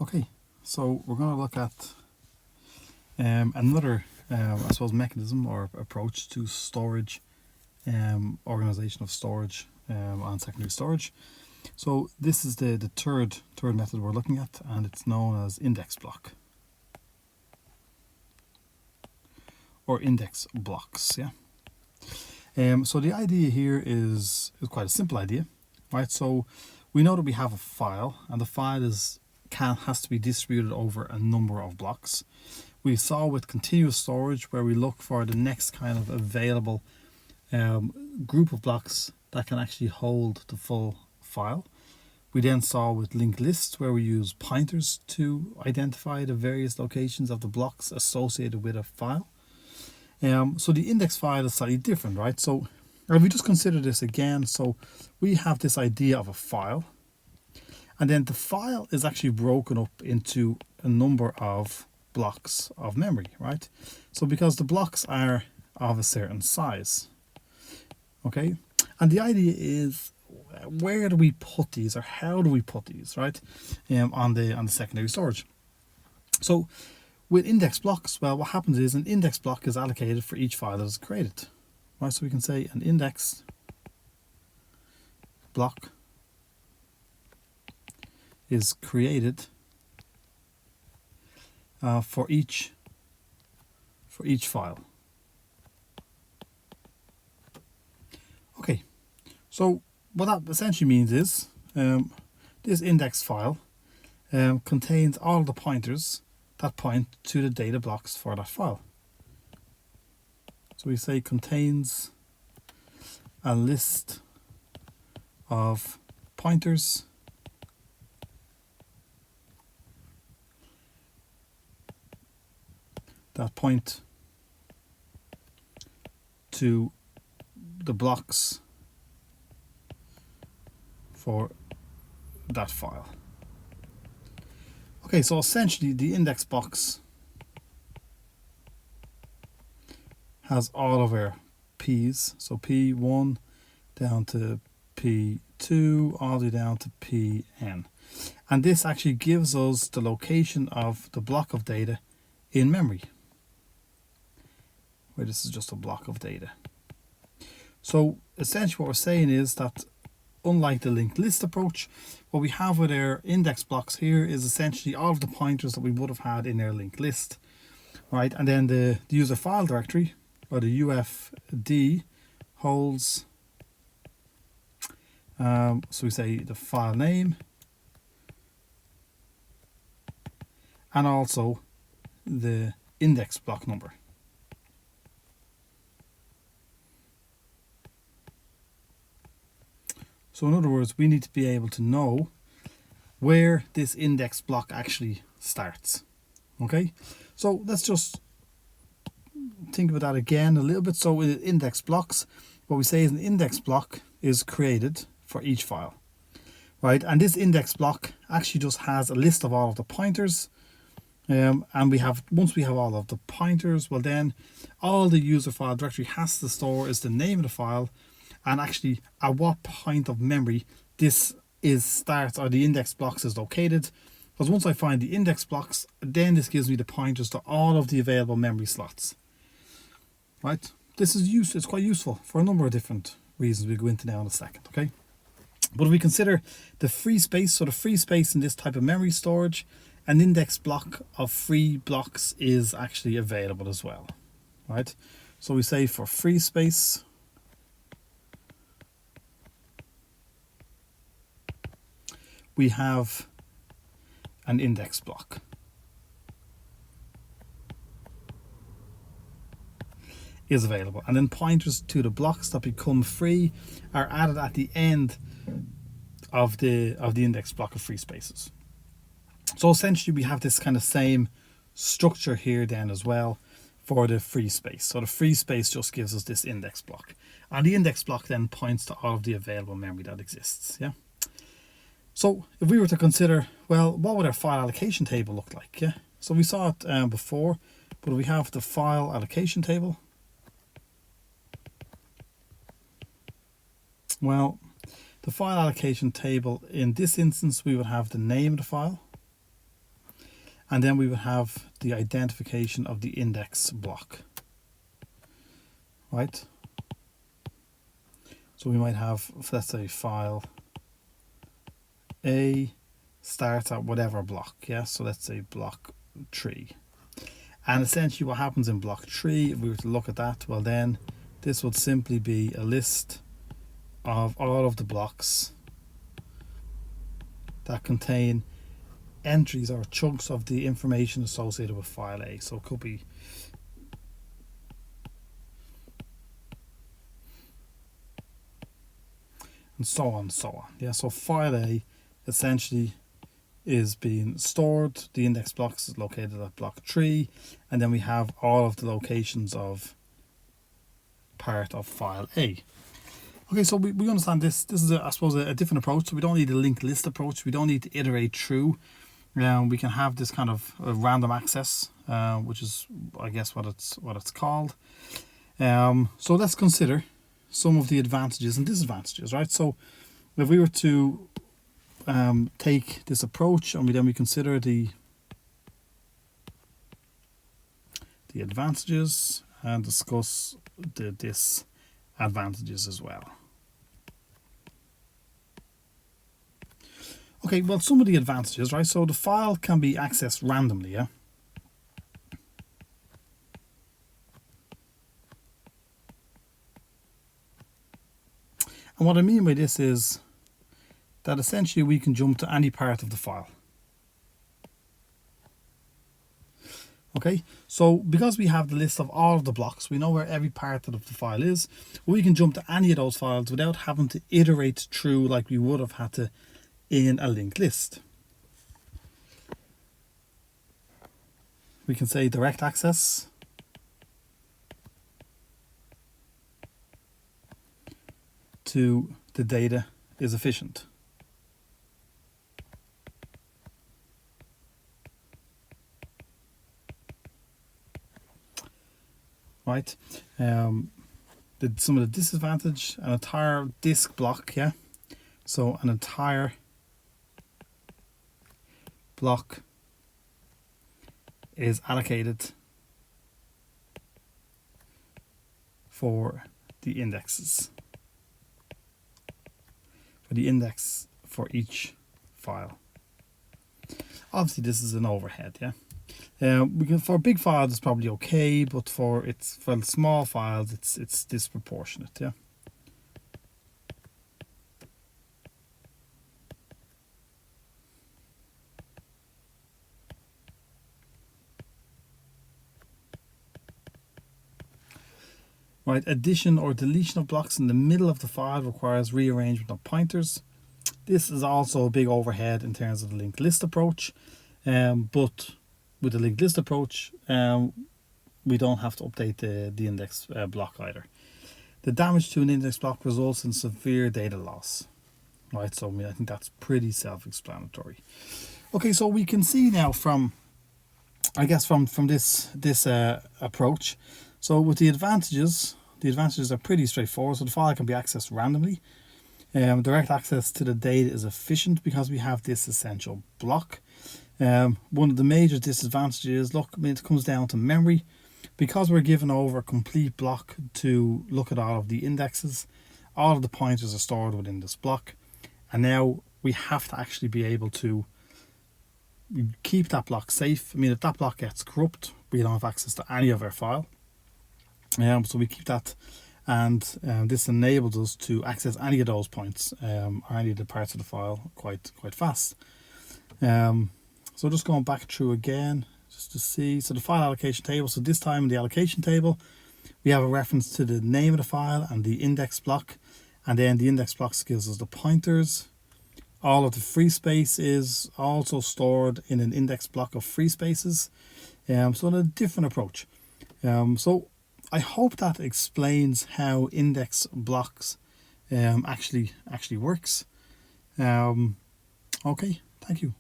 Okay, so we're going to look at another, I suppose, mechanism or approach to storage, organization of storage on secondary storage. So this is the third method we're looking at, and it's known as index block or index blocks. Yeah. So the idea here is quite a simple idea, right? So we know that we have a file, and the file has to be distributed over a number of blocks. We saw with continuous storage where we look for the next kind of available group of blocks that can actually hold the full file. We then saw with linked lists where we use pointers to identify the various locations of the blocks associated with a file. So the index file is slightly different, right? So if we just consider this again, so we have this idea of a file, and then the file is actually broken up into a number of blocks of memory, right? So because the blocks are of a certain size, okay? And the idea is, where do we put these, or how do we put these, right? On the secondary storage. So with index blocks, well, what happens is an index block is allocated for each file that is created, right? So we can say an index block is created for each file. Okay, so what that essentially means is this index file contains all the pointers that point to the data blocks for that file. So we say contains a list of pointers that point to the blocks for that file. Okay, so essentially the index box has all of our P's, so P1 down to P2 all the way down to Pn, and this actually gives us the location of the block of data in memory, where this is just a block of data. So essentially what we're saying is that unlike the linked list approach, what we have with our index blocks here is essentially all of the pointers that we would have had in our linked list, right? And then the user file directory, or the UFD, holds, so we say the file name and also the index block number. So in other words, we need to be able to know where this index block actually starts. Okay, so let's just think about that again a little bit. So with index blocks, what we say is an index block is created for each file, right? And this index block actually just has a list of all of the pointers. And once we have all of the pointers, well then all the user file directory has to store is the name of the file, and actually at what point of memory this starts, or the index blocks is located. Because once I find the index blocks, then this gives me the pointers to all of the available memory slots, right? This is it's quite useful for a number of different reasons we'll go into now in a second, okay? But if we consider the free space, so the free space in this type of memory storage, an index block of free blocks is actually available as well, right? So we say for free space, we have an index block. Is available, and then pointers to the blocks that become free are added at the end of the index block of free spaces. So essentially we have this kind of same structure here then as well for the free space. So the free space just gives us this index block, and the index block then points to all of the available memory that exists. Yeah. So if we were to consider, well, what would our file allocation table look like? Yeah. So we saw it before, but we have the file allocation table. Well, the file allocation table, in this instance, we would have the name of the file. And then we would have the identification of the index block, right? So we might have, let's say, file A starts at whatever block, yeah? So let's say block 3. And essentially what happens in block 3, if we were to look at that, well then this would simply be a list of all of the blocks that contain entries or chunks of the information associated with file A. So it could be and so on and so on. Yeah, so file A essentially is being stored. The index blocks is located at block 3, and then we have all of the locations of part of file A. Okay, so we understand this. This is, I suppose, a different approach. So we don't need a linked list approach. We don't need to iterate through. We can have this kind of random access, which is, I guess, what it's called. So let's consider some of the advantages and disadvantages, right? So if we were to take this approach and then we consider the advantages and discuss the disadvantages as well. Okay, well, some of the advantages, right? So the file can be accessed randomly, yeah? And what I mean by this is that essentially we can jump to any part of the file. Okay, so because we have the list of all of the blocks, we know where every part of the file is, we can jump to any of those files without having to iterate through like we would have had to in a linked list. We can say direct access to the data is efficient. Right, some of the disadvantage, an entire disk block, yeah. So an entire block is allocated for the indexes, for the index for each file. Obviously, this is an overhead, yeah. For big files it's probably okay, but for small files it's disproportionate, yeah. Right, addition or deletion of blocks in the middle of the file requires rearrangement of pointers. This is also a big overhead in terms of the linked list approach, but with the linked list approach, we don't have to update the index block either. The damage to an index block results in severe data loss. Right, so I think that's pretty self-explanatory. Okay, so we can see now from this approach. So with the advantages are pretty straightforward. So the file can be accessed randomly. Direct access to the data is efficient because we have this essential block. One of the major disadvantages, it comes down to memory. Because we're given over a complete block to look at all of the indexes, all of the pointers are stored within this block. And now we have to actually be able to keep that block safe. I mean, if that block gets corrupt, we don't have access to any of our file. So we keep that, and this enables us to access any of those points or any of the parts of the file quite fast. So just going back through again, just to see. So the file allocation table. So this time in the allocation table, we have a reference to the name of the file and the index block, and then the index block gives us the pointers. All of the free space is also stored in an index block of free spaces. So a different approach. So I hope that explains how index blocks actually works. Okay, thank you.